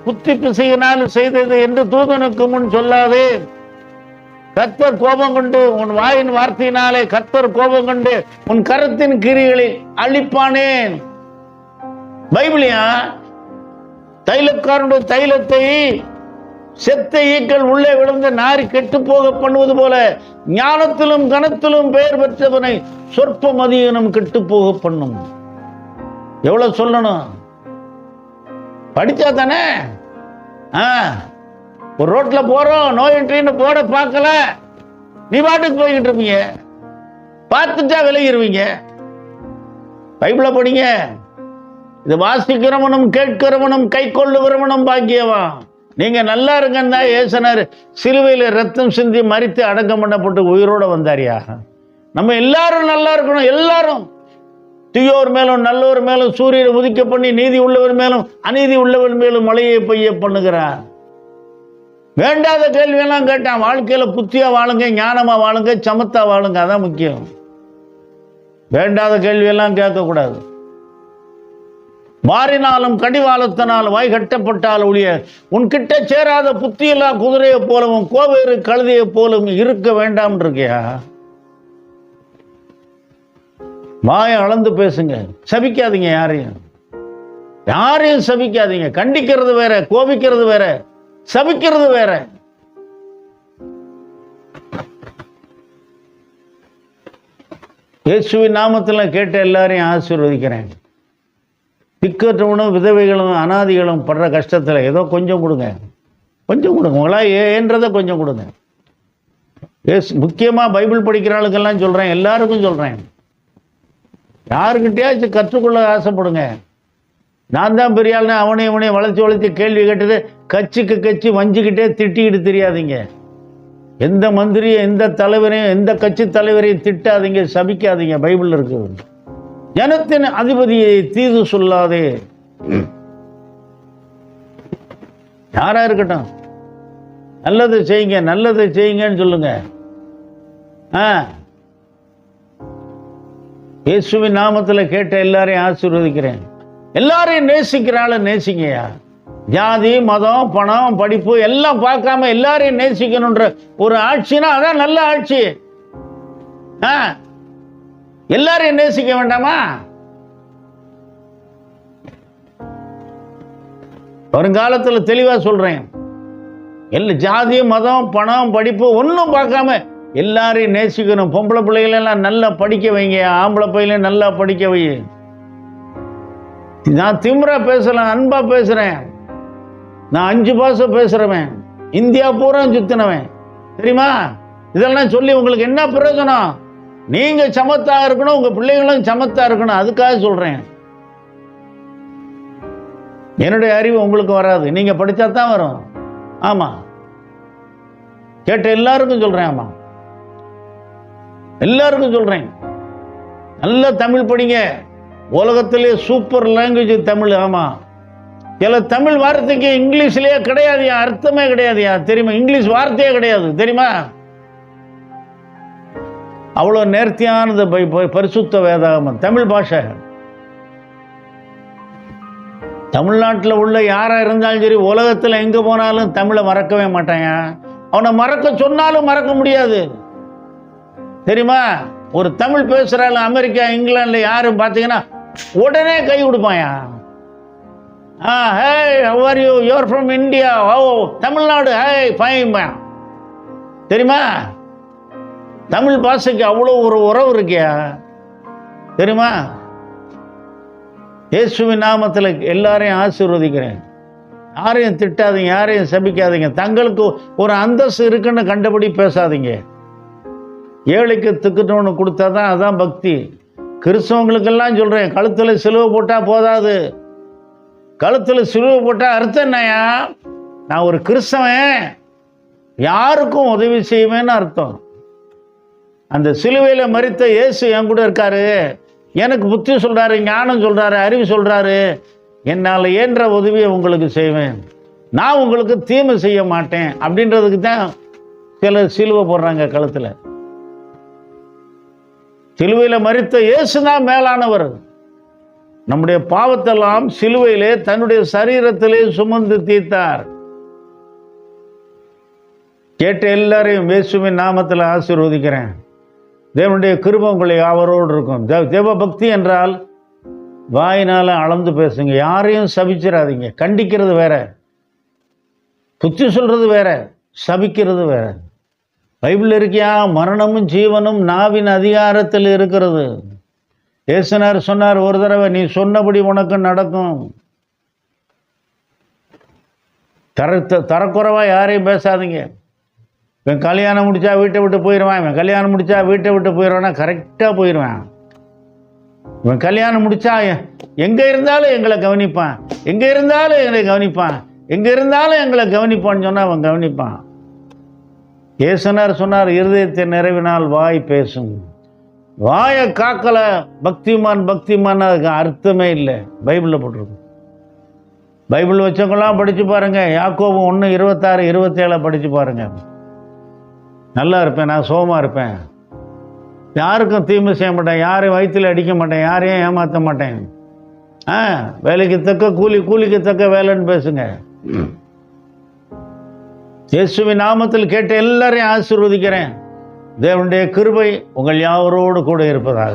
புத்தி பிசையினால் செய்தது என்று தூதனுக்கு முன் சொல்லாது. கர்த்தர் கோபம் கொண்டு உன் வாயின் வார்த்தையினாலே கர்த்தர் கோபம் கொண்டு உன் கரத்தின் கிரிகளை அழிப்பானேன். பைபிளியா? தைலக்காரனுடைய தைலத்தை செத்த ஈக்கள் உள்ளே விழுந்து நாரி கெட்டு போக பண்ணுவது போல ஞானத்திலும் கனத்திலும் பெயர் பெற்றவனை சொற்ப மதியனும் கெட்டு போக பண்ணும். எவ்வளவு சொல்லணும்? படிச்சா தானே. ஒரு ரோட்ல போறோம், நோ என்ட்ரின்னு போட பார்க்கல, நீ பாட்டுக்கு போய்கிட்டு இருப்பீங்க, பார்த்துட்டா விலகிடுவீங்க. பைபிள படிங்க. இது வாசிக்கிறவனும் கேட்கிறவனும் கை கொள்ளுகிறவனும் பாக்கியவா. நீங்க நல்லா இருக்கன்னு தான் ஏசனார் சிலுவையில் ரத்தம் சிந்தி மரித்து அடக்கம் பண்ணப்பட்டு உயிரோட வந்தாரியா. நம்ம எல்லாரும் நல்லா இருக்கணும். எல்லாரும் தீயோர் மேலும் நல்லோர் மேலும் சூரியனை உதிக்க பண்ணி நீதி உள்ளவர் மேலும் அநீதி உள்ளவர் மேலும் மழையை பெய்ய பண்ணுகிறார். வேண்டாத கேள்வியெல்லாம் கேட்டான். வாழ்க்கையில புத்தியா வாழுங்க, ஞானமா வாழுங்க, சமத்தா வாழுங்க, அதான் முக்கியம். வேண்டாத கேள்வியெல்லாம் கேட்கக்கூடாது. மாறினாலும் கடிவாளத்தினால் வாய் கட்டப்பட்டால் ஒழிய உன்கிட்ட சேராத புத்தியில்லா குதிரையை போலவும் கோவேறு கழுதையை போலவும் இருக்க வேண்டாம் இருக்கியா. வாயை அளந்து பேசுங்க, சபிக்காதீங்க. யாரையும் சபிக்காதீங்க. கண்டிக்கிறது வேற, கோபிக்கிறது வேற, சபிக்கிறது வேற. இயேசுவின் நாமத்தில் கேட்ட எல்லாரையும் ஆசீர்வதிக்கிறேன். திக்கற்றவனும் விதவைகளும் அனாதிகளும் படுற கஷ்டத்தில் ஏதோ கொஞ்சம் கொடுங்க, கொஞ்சம் கொடுங்க. உங்களால் ஏன்றதை கொஞ்சம் கொடுங்க. முக்கியமாக பைபிள் படிக்கிற ஆளுக்கெல்லாம் சொல்கிறேன், எல்லாருக்கும் சொல்கிறேன். யாருக்கிட்டையாச்சும் கற்றுக்கொள்ள ஆசைப்படுங்க. நான் தான் பெரிய ஆள்னு அவனையும் வளைச்சி கேள்வி கேட்டது கட்சிக்கு கட்சி வஞ்சிக்கிட்டே திட்டிக்கிட்டு தெரியாதீங்க. எந்த மந்திரியும் எந்த தலைவரையும் எந்த கட்சி தலைவரையும் திட்டாதீங்க, சபிக்காதீங்க. பைபிள் இருக்குது. ஜனத்தின் அதிபதியை தீது சொல்லாதே. யாரா இருக்கட்டும், நல்லது செய்யுங்க, நல்லது செய்யுங்கன்னு சொல்லுங்க. இயேசுவின் நாமத்தில் கேட்ட எல்லாரையும் ஆசீர்வதிக்கிறேன். எல்லாரையும் நேசிக்கிறாள் நேசிங்கயா. ஜாதி மதம் பணம் படிப்பு எல்லாம் பார்க்காம எல்லாரையும் நேசிக்கணுன்ற ஒரு ஆட்சினா அதான் நல்ல ஆட்சி. எல்லாரையும் நேசிக்க வேண்டாமா? வருங்காலத்தில் தெளிவா சொல்றேன். ஜாதி மதம் பணம் படிப்பு ஒன்னும் பார்க்காம எல்லாரையும் நேசிக்கணும். பொம்பளை பிள்ளைகளெல்லாம் நல்லா படிக்க வைங்க, ஆம்பளை பையனையும் நல்லா படிக்க வை. நான் திமிரா பேசலாம், அன்பா பேசுறேன். நான் 5 பாஷை பேசுறவன், இந்தியா பூரா சுத்தினவன் தெரியுமா? இதெல்லாம் சொல்லி உங்களுக்கு என்ன பிரயோஜனம்? நீங்க சமத்தா இருக்கணும், உங்க பிள்ளைகளும் சமத்தா இருக்கணும். அதுக்காக சொல்றேன். என்னுடைய அறிவு உங்களுக்கு வராது, நீங்க படிச்சா தான் வரும். ஆமா, கேட்ட எல்லாருக்கும் சொல்றேன். ஆமா, எல்லாருக்கும் சொல்றேன். நல்ல தமிழ் படிங்க. உலகத்திலே சூப்பர் லாங்குவேஜ் தமிழ். ஆமா, சில தமிழ் வார்த்தைக்கு இங்கிலீஷ்லயே கிடையாதுயா, அர்த்தமே கிடையாதுயா. தெரியுமா? இங்கிலீஷ் வார்த்தையே கிடையாது தெரியுமா? அவ்வளவு நேர்த்தியானது பரிசுத்த வேதாகமம் தமிழ் பாஷை. தமிழ்நாட்டில் உள்ள யாரா இருந்தாலும் சரி, உலகத்தில் எங்க போனாலும் தமிழை மறக்கவே மாட்டாங்க. அவனை மறக்க சொன்னாலும் மறக்க முடியாது தெரியுமா? ஒரு தமிழ் பேசுறாள் அமெரிக்கா இங்கிலாந்துல யாரும் பார்த்தீங்கன்னா உடனே கை கொடுப்பாயா. ஹே how are you, you are from India, O Tamil Nadu, hey fine தெரியுமா? தமிழ் பாஷைக்கு அவ்வளோ ஒரு உறவு இருக்கியா தெரியுமா? இயேசுவின் நாமத்தில் எல்லாரையும் ஆசீர்வதிக்கிறேன். யாரையும் திட்டாதீங்க, யாரையும் சபிக்காதீங்க. தங்களுக்கு ஒரு அந்தஸ்து இருக்குன்னு கண்டபடி பேசாதீங்க. ஏழைக்கு திக்குன்னு கொடுத்தா தான் அதான் பக்தி. கிறிஸ்தவங்களுக்கெல்லாம் சொல்கிறேன், கழுத்தில் சிலுவை போட்டால் போதாது. கழுத்தில் சிலுவை போட்டால் அர்த்தம் என்னையா? நான் ஒரு கிறிஸ்தவன், யாருக்கும் உதவி செய்வேன்னு அர்த்தம். அந்த சிலுவையில் மரித்த இயேசு என் கூட இருக்காரு, எனக்கு புத்தி சொல்கிறாரு, ஞானம் சொல்கிறாரு, அறிவு சொல்கிறாரு. என்னால் இயன்ற உதவியை உங்களுக்கு செய்வேன், நான் உங்களுக்கு தீமை செய்ய மாட்டேன் அப்படின்றதுக்கு தான் சிலர் சிலுவை போடுறாங்க கழுத்தில். சிலுவையில் மரித்த இயேசு தான் மேலானவர். நம்முடைய பாவத்தெல்லாம் சிலுவையிலே தன்னுடைய சரீரத்திலே சுமந்து தீர்த்தார். கேட்ட எல்லாரையும் இயேசுவின் நாமத்தில் ஆசீர்வதிக்கிறேன். தேவனுடைய கிருபை உங்களை அவரோடு இருக்கும். தேவ பக்தி என்றால் வாயினால அளந்து பேசுங்க, யாரையும் சபிச்சிடாதீங்க. கண்டிக்கிறது வேற, புத்தி சொல்றது வேற, சபிக்கிறது வேற. பைபிள் இருக்கியா? மரணமும் ஜீவனும் நாவின் அதிகாரத்தில் இருக்கிறது. இயேசுனார் சொன்னார் ஒரு தடவை, நீ சொன்னபடி உனக்கு நடக்கும். தரக்குறைவா யாரையும் பேசாதீங்க. இவன் கல்யாணம் முடிச்சா வீட்டை விட்டு போயிடுவான், இவன் கல்யாணம் முடிச்சா வீட்டை விட்டு போயிடுவான்னா கரெக்டாக போயிடுவான். இவன் கல்யாணம் முடிச்சா எங்கே இருந்தாலும் எங்களை கவனிப்பான், எங்கே இருந்தாலும் எங்களை கவனிப்பான், எங்கே இருந்தாலும் எங்களை கவனிப்பான்னு சொன்னால் அவன் கவனிப்பான். இயேசுனார் சொன்னார், இருதயத்தை நிறைவினால் வாய் பேசும். வாயை காக்கல பக்திமான் பக்திமான், அதுக்கு அர்த்தமே இல்லை. பைபிளில் போட்டிருக்கு. பைபிள் வச்சவங்களாம் படித்து பாருங்க. யாக்கோபு 1:26, 27 படித்து பாருங்க. நல்லா இருப்பேன், நான் சோகமாக இருப்பேன், யாருக்கும் தீமை செய்ய மாட்டேன், யாரையும் வயிற்றில் அடிக்க மாட்டேன், யாரையும் ஏமாற்ற மாட்டேன், வேலைக்கு தக்க கூலி, கூலிக்கு தக்க வேலைன்னு பேசுங்க. இயேசுவின் நாமத்தில் கேட்ட எல்லாரையும் ஆசீர்வதிக்கிறேன். தேவனுடைய கிருபை உங்கள் யாவரோடு கூட இருப்பதாக.